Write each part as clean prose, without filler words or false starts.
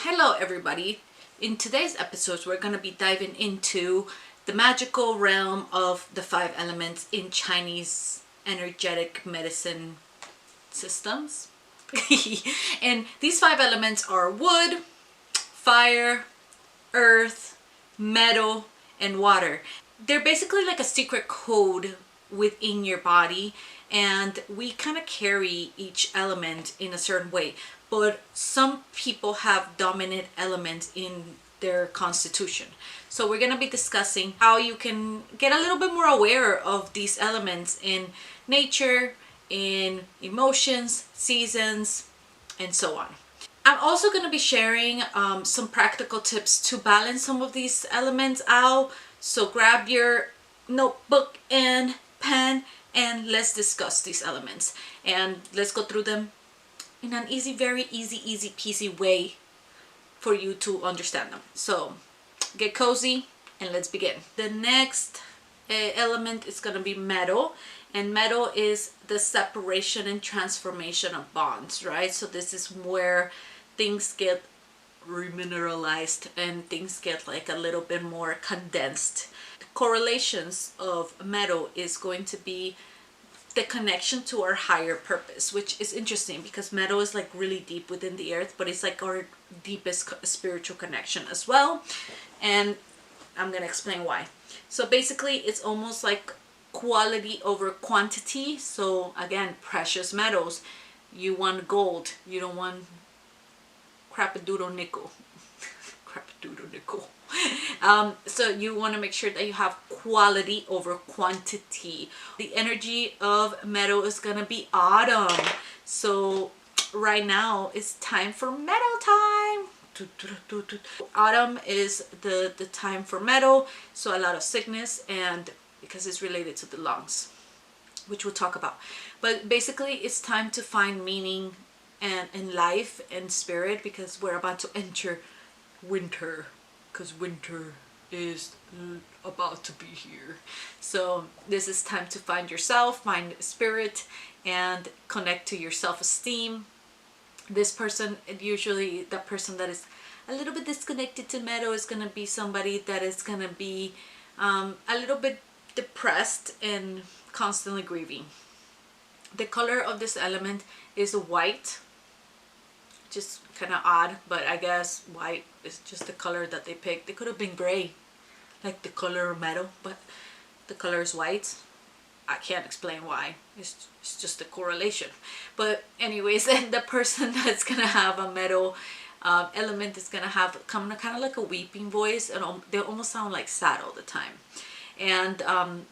Hello everybody. In today's episodes we're going to be diving into the magical realm of the five elements in Chinese energetic medicine systems. And these five elements are wood, fire, earth, metal, and water. They're basically like a secret code within your body, and we kind of carry each element in a certain way, but some people have dominant elements in their constitution. So we're going to be discussing how you can get a little bit more aware of these elements in nature, in emotions, seasons, and so on. I'm also going to be sharing some practical tips to balance some of these elements out. So grab your notebook and pen and let's discuss these elements. And let's go through them in an very easy peasy way for you to understand them. So get cozy and let's begin. The next element is going to be metal. And metal is the separation and transformation of bonds, right? So this is where things get remineralized and things get like a little bit more condensed. The correlations of metal is going to be the connection to our higher purpose, which is interesting because metal is like really deep within the earth, but it's like our deepest spiritual connection as well. And I'm going to explain why. So basically it's almost like quality over quantity. So again, precious metals, you want gold, you don't want crap-a-doodle nickel. Crap-a-doodle nickel. So you want to make sure that you have quality over quantity. The energy of metal is going to be autumn. So right now it's time for metal time. Autumn is the time for metal. So a lot of sickness, and because it's related to the lungs, which we'll talk about. But basically it's time to find meaning and in life and spirit, because we're about to enter winter, because winter is about to be here. So this is time to find yourself, find spirit, and connect to your self-esteem. This person, usually the person that is a little bit disconnected to metal, is going to be somebody that is going to be a little bit depressed and constantly grieving. The color of this element is white. Just kind of odd, but I guess white is just the color that they picked. They could have been gray, like the color of metal, but the color is white. I can't explain why. It's just a correlation. But anyways, then the person that's gonna have a metal element is gonna have kind of like a weeping voice, and they almost sound like sad all the time. And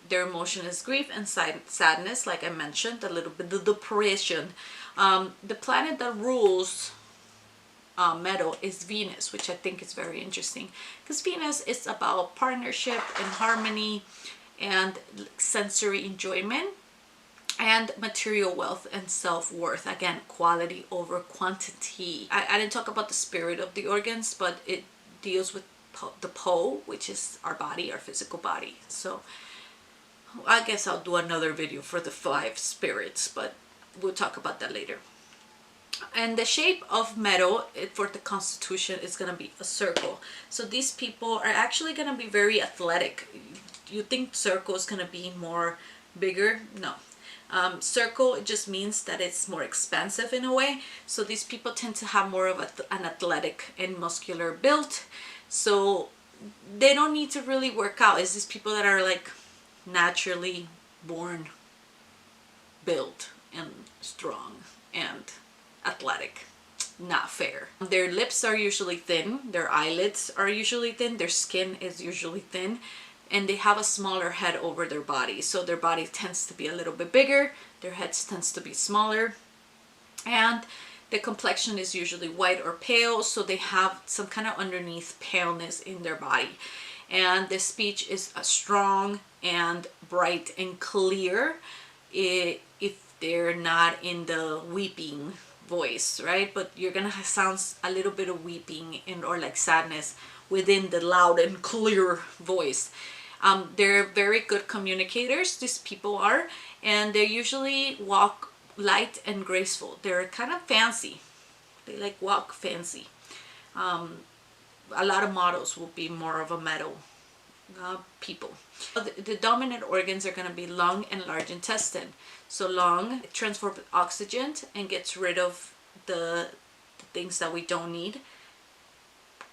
their emotion is grief and sadness, like I mentioned, a little bit of depression. The planet that rules metal is Venus, which I think is very interesting, because Venus is about partnership and harmony and sensory enjoyment and material wealth and self-worth. Again, quality over quantity. I didn't talk about the spirit of the organs, but it deals with the Po, which is our body, our physical body. So I guess I'll do another video for the five spirits, but we'll talk about that later. And the shape of metal for the constitution is going to be a circle. So these people are actually going to be very athletic. You think circle is going to be more bigger? No. Circle, it just means that it's more expansive in a way. So these people tend to have more of an athletic and muscular build. So they don't need to really work out. It's these people that are like naturally born built and strong and athletic. Not fair. Their lips are usually thin, their eyelids are usually thin, their skin is usually thin, and they have a smaller head over their body. So their body tends to be a little bit bigger, their heads tends to be smaller, and the complexion is usually white or pale, so they have some kind of underneath paleness in their body. And the speech is strong and bright and clear, if they're not in the weeping voice, right? But you're gonna sound a little bit of weeping or like sadness within the loud and clear voice. They're very good communicators, these people are, and they usually walk light and graceful. They're kind of fancy. They like walk fancy. A lot of models will be more of a metal people. The dominant organs are going to be lung and large intestine. So lung transforms oxygen and gets rid of the things that we don't need.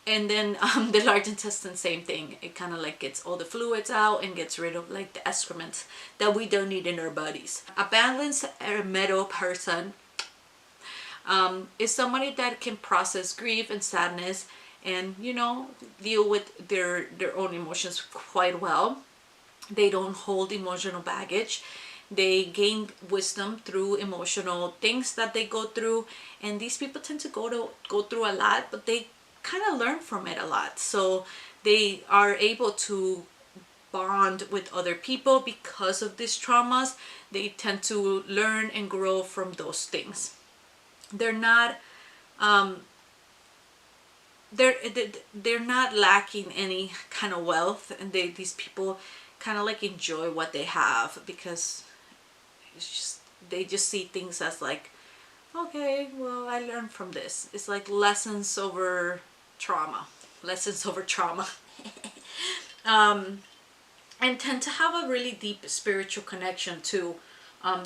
And then the large intestine, same thing. It kind of like gets all the fluids out and gets rid of like the excrement that we don't need in our bodies. A balanced metal person is somebody that can process grief and sadness and, you know, deal with their own emotions quite well. They don't hold emotional baggage. They gain wisdom through emotional things that they go through, and these people tend to go through a lot, but they kind of learn from it a lot. So they are able to bond with other people because of these traumas. They tend to learn and grow from those things. They're not they're not lacking any kind of wealth, and these people kind of like enjoy what they have, because it's just, they just see things as like, okay, well, I learned from this. It's like lessons over trauma. Lessons over trauma. And tend to have a really deep spiritual connection too.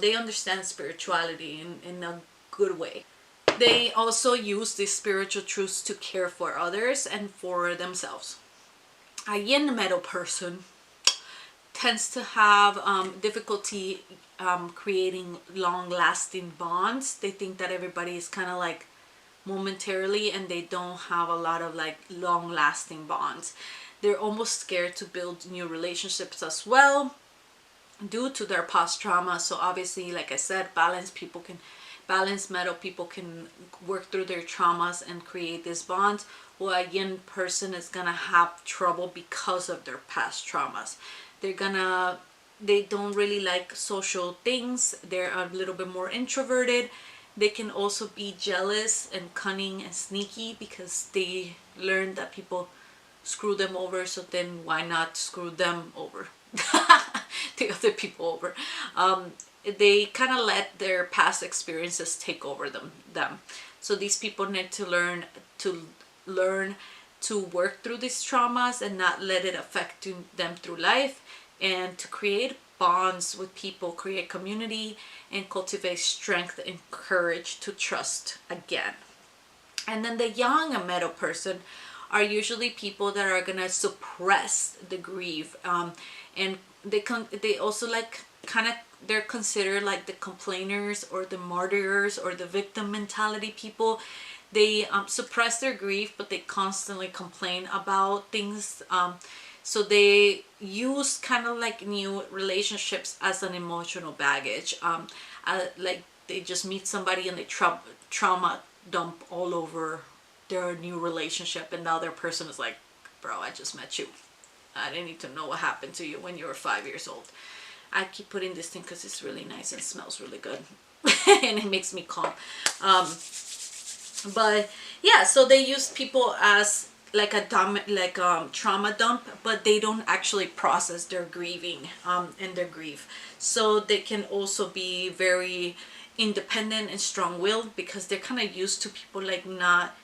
They understand spirituality in a good way. They also use these spiritual truths to care for others and for themselves. A yin metal person tends to have difficulty creating long-lasting bonds. They think that everybody is kind of like momentarily, and they don't have a lot of like long-lasting bonds. They're almost scared to build new relationships as well due to their past trauma. So obviously, like I said, balanced metal people can work through their traumas and create this bond, while a yin person is gonna have trouble because of their past traumas. They don't really like social things. They're a little bit more introverted. They can also be jealous and cunning and sneaky because they learn that people screw them over, so then why not screw them over? The other people over. They kind of let their past experiences take over them. So these people need to learn to work through these traumas and not let it affect them through life, and to create bonds with people, create community, and cultivate strength and courage to trust again. And then the yang metal person are usually people that are gonna suppress the grief, and they also like kind of, they're considered like the complainers or the martyrs or the victim mentality people. They suppress their grief, but they constantly complain about things. So they use kind of like new relationships as an emotional baggage. Like they just meet somebody and they trauma dump all over their new relationship, and now their person is like, bro, I just met you. I didn't need to know what happened to you when you were 5 years old. I keep putting this thing because it's really nice and smells really good. And it makes me calm. But yeah, so they use people as like a trauma dump, but they don't actually process their grieving and their grief. So they can also be very independent and strong-willed, because they're kind of used to people like not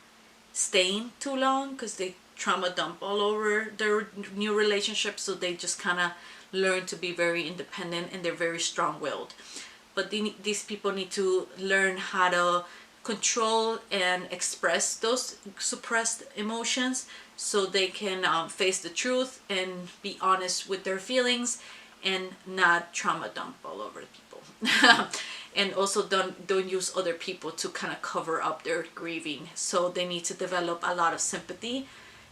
staying too long, because they trauma dump all over their new relationships. So they just kind of learn to be very independent, and they're very strong-willed. But these people need to learn how to control and express those suppressed emotions, so they can face the truth and be honest with their feelings and not trauma dump all over people. And also don't use other people to kind of cover up their grieving. So they need to develop a lot of sympathy.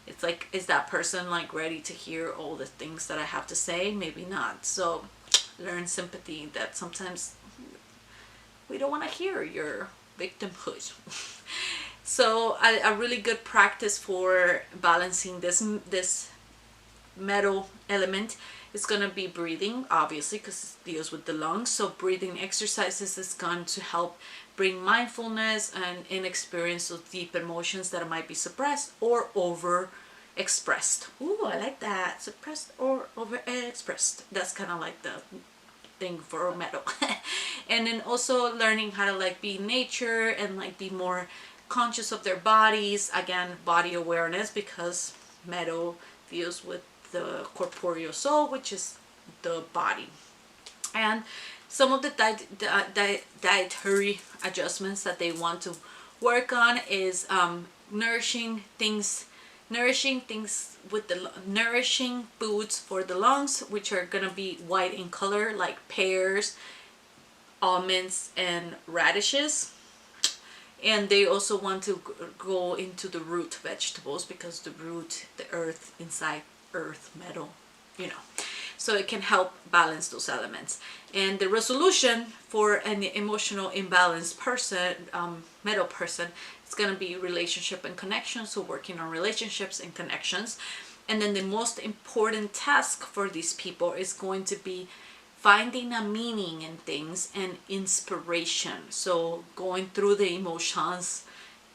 It's like, is that person like ready to hear all the things that I have to say? Maybe not. So learn sympathy, that sometimes we don't want to hear your victimhood. So a really good practice for balancing this metal element is going to be breathing, obviously, because it deals with the lungs. So breathing exercises is going to help bring mindfulness and in experience of deep emotions that might be suppressed or over expressed. Ooh, I like that. Suppressed or over expressed. That's kind of like the thing for metal. And then also learning how to like be in nature and like be more conscious of their bodies. Again, body awareness, because metal deals with the corporeal soul, which is the body. And some of the dietary adjustments that they want to work on is nourishing things with the nourishing foods for the lungs, which are gonna be white in color, like pears, almonds, and radishes. And they also want to go into the root vegetables, because the root, the earth inside, earth, metal, you know, so it can help balance those elements. And the resolution for an emotional imbalanced person, metal person, it's going to be relationship and connection, so working on relationships and connections. And then the most important task for these people is going to be finding a meaning in things and inspiration. So going through the emotions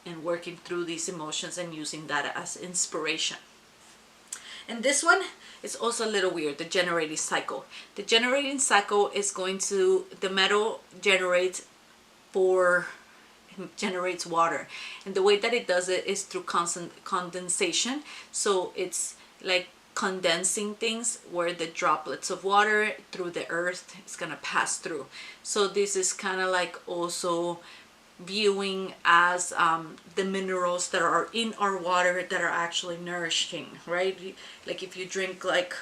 and working through these emotions and using that as inspiration. And this one is also a little weird, the generating cycle. The generating cycle is going to, the metal generates water. And the way that it does it is through constant condensation. So it's like condensing things where the droplets of water through the earth is going to pass through. So this is kind of like also viewing as the minerals that are in our water that are actually nourishing, right? Like if you drink like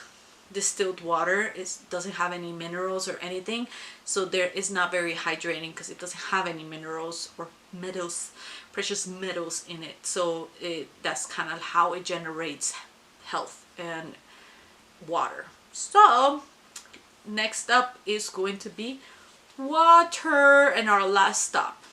distilled water, it doesn't have any minerals or anything, so there is not very hydrating because it doesn't have any minerals or metals, precious metals in it. So that's kind of how it generates health and water. So next up is going to be water, and our last stop.